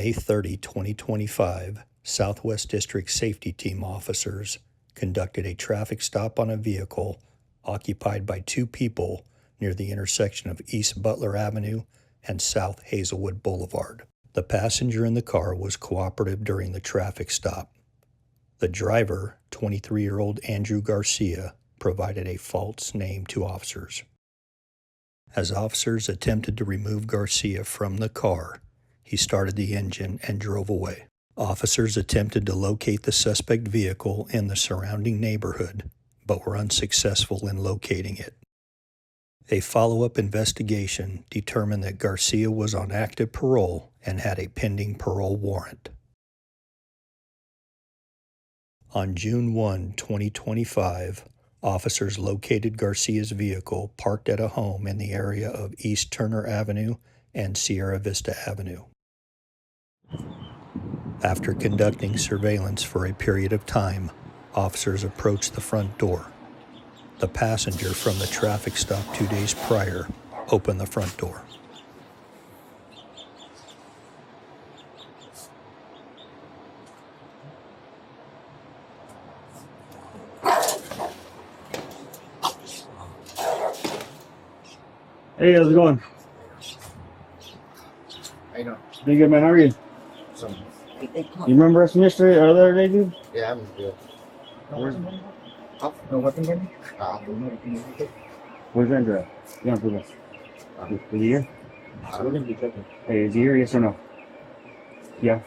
May 30, 2025, Southwest District Safety Team officers conducted a traffic stop on a vehicle occupied by two people near the intersection of East Butler Avenue and South Hazelwood Boulevard. The passenger in the car was cooperative during the traffic stop. The driver, 23-year-old Andrew Garcia, provided a false name to officers. As officers attempted to remove Garcia from the car, he started the engine and drove away. Officers attempted to locate the suspect vehicle in the surrounding neighborhood, but were unsuccessful in locating it. A follow-up investigation determined that Garcia was on active parole and had a pending parole warrant. On June 1, 2025, officers located Garcia's vehicle parked at a home in the area of East Turner Avenue and Sierra Vista Avenue. After conducting surveillance for a period of time, officers approached the front door. The passenger from the traffic stop 2 days prior opened the front door. Hey, how's it going? How you doing? Pretty good, man. How are you? You remember us from yesterday or the other day, dude? Yeah, I'm good. No weapon gun? Where's Andrew at? You don't prove us. Is he here? We're gonna be checking. Hey, is he here? Yes or no? Yeah.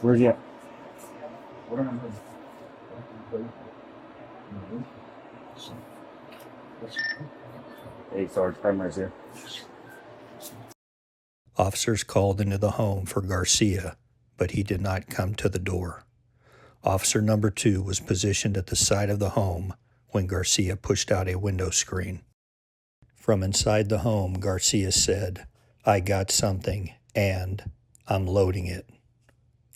Where's he at? What am Hey, Sarge, Primary's here. Officers called into the home for Garcia, but he did not come to the door. Officer number 2 was positioned at the side of the home when Garcia pushed out a window screen. From inside the home, Garcia said, "I got something, and I'm loading it."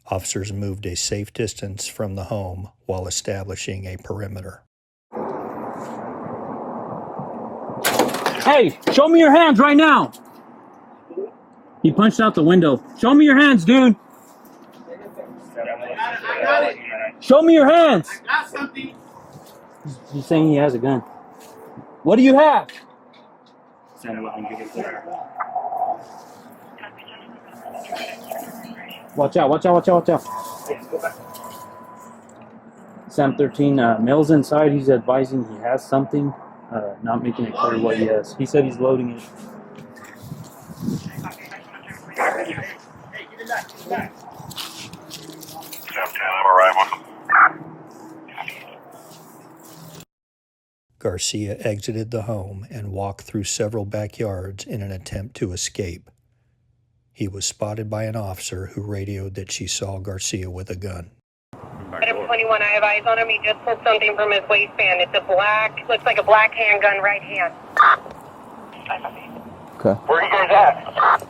Officers moved a safe distance from the home while establishing a perimeter. Hey, show me your hands right now. He punched out the window. Show me your hands, dude. I got it. Show me your hands. I got something. He's saying he has a gun. What do you have? Watch out, watch out, watch out, watch out. Sam 13, Mel's inside. He's advising he has something, not making it clear what he has. He said he's loading it. Hey, give it back. Give it back. Garcia exited the home and walked through several backyards in an attempt to escape. He was spotted by an officer who radioed that she saw Garcia with a gun. Item 21, I have eyes on him. He just pulled something from his waistband. It's a black, looks like a black handgun, right hand. Okay. Where are you guys at?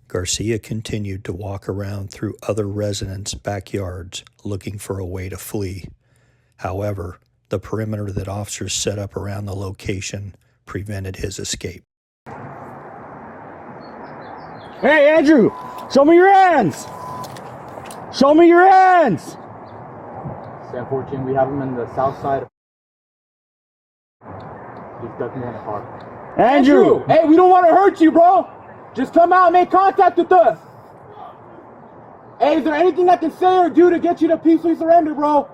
Garcia continued to walk around through other residents' backyards looking for a way to flee. However, the perimeter that officers set up around the location prevented his escape. Hey, Andrew! Show me your hands! Show me your hands! Sam 14, we have him in the south side. He's ducking in the car. Andrew! Hey, we don't want to hurt you, bro. Just come out and make contact with us. Hey, is there anything I can say or do to get you to peacefully surrender, bro?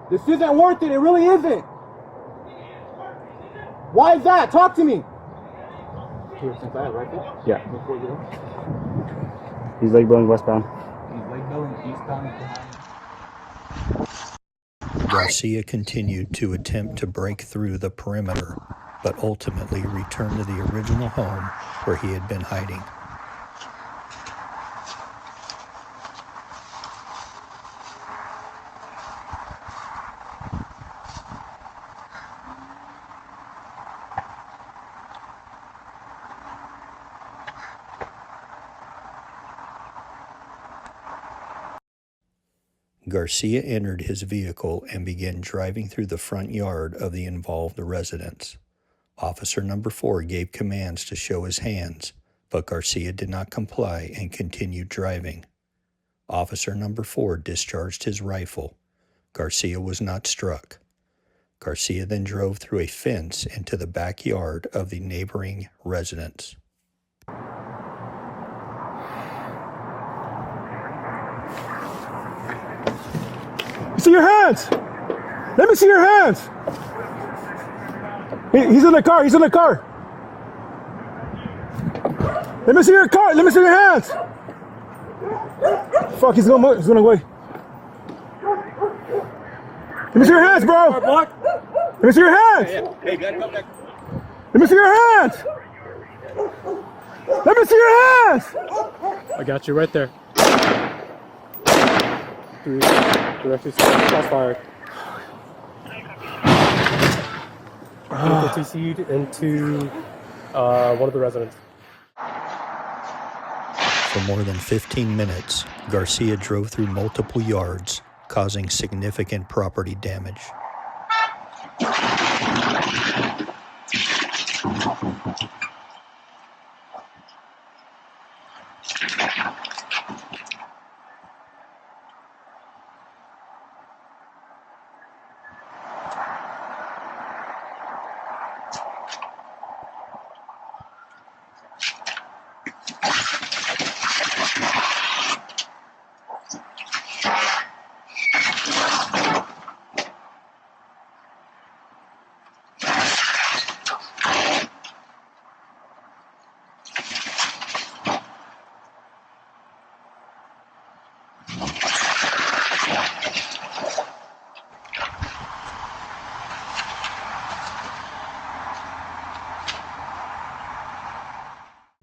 This isn't worth it. It really isn't. Why is that? Talk to me. Yeah. He's leg going westbound. Garcia continued to attempt to break through the perimeter, but ultimately returned to the original home where he had been hiding. Garcia entered his vehicle and began driving through the front yard of the involved residence. Officer number 4 gave commands to show his hands, but Garcia did not comply and continued driving. Officer number 4 discharged his rifle. Garcia was not struck. Garcia then drove through a fence into the backyard of the neighboring residence. See your hands! Let me see your hands! He's in the car, he's in the car! Let me see your car, let me see your hands! Fuck, he's going away. Let me see your hands, bro! Let me see your hands! Hey, gotta come back. Let me see your hands! Let me see your hands! I got you right there. Directly cross fired. TC'd into one of the residents. For more than 15 minutes, Garcia drove through multiple yards, causing significant property damage.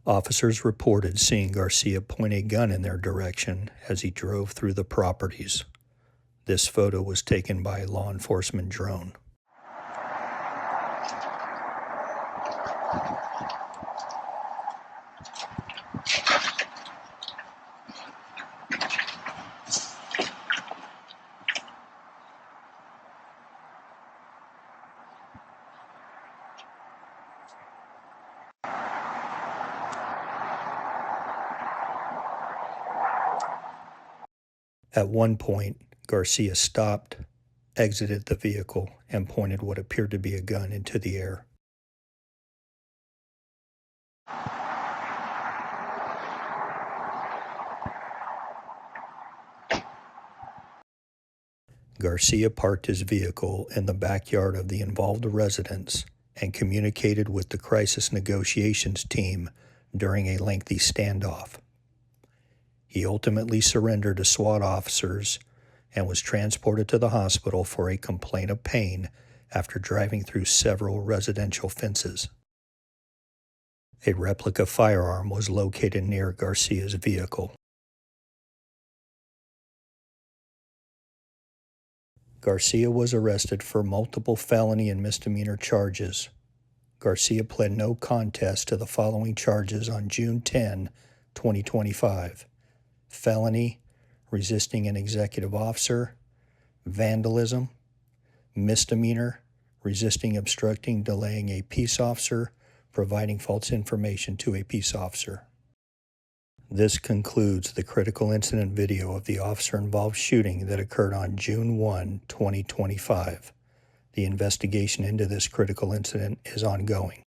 Officers reported seeing Garcia point a gun in their direction as he drove through the properties. This photo was taken by a law enforcement drone. At one point, Garcia stopped, exited the vehicle, and pointed what appeared to be a gun into the air. Garcia parked his vehicle in the backyard of the involved residence and communicated with the crisis negotiations team during a lengthy standoff. He ultimately surrendered to SWAT officers and was transported to the hospital for a complaint of pain after driving through several residential fences. A replica firearm was located near Garcia's vehicle. Garcia was arrested for multiple felony and misdemeanor charges. Garcia pled no contest to the following charges on June 10, 2025. Felony, resisting an executive officer, vandalism, misdemeanor, resisting, obstructing, delaying a peace officer, providing false information to a peace officer. This concludes the critical incident video of the officer-involved shooting that occurred on June 1, 2025. The investigation into this critical incident is ongoing.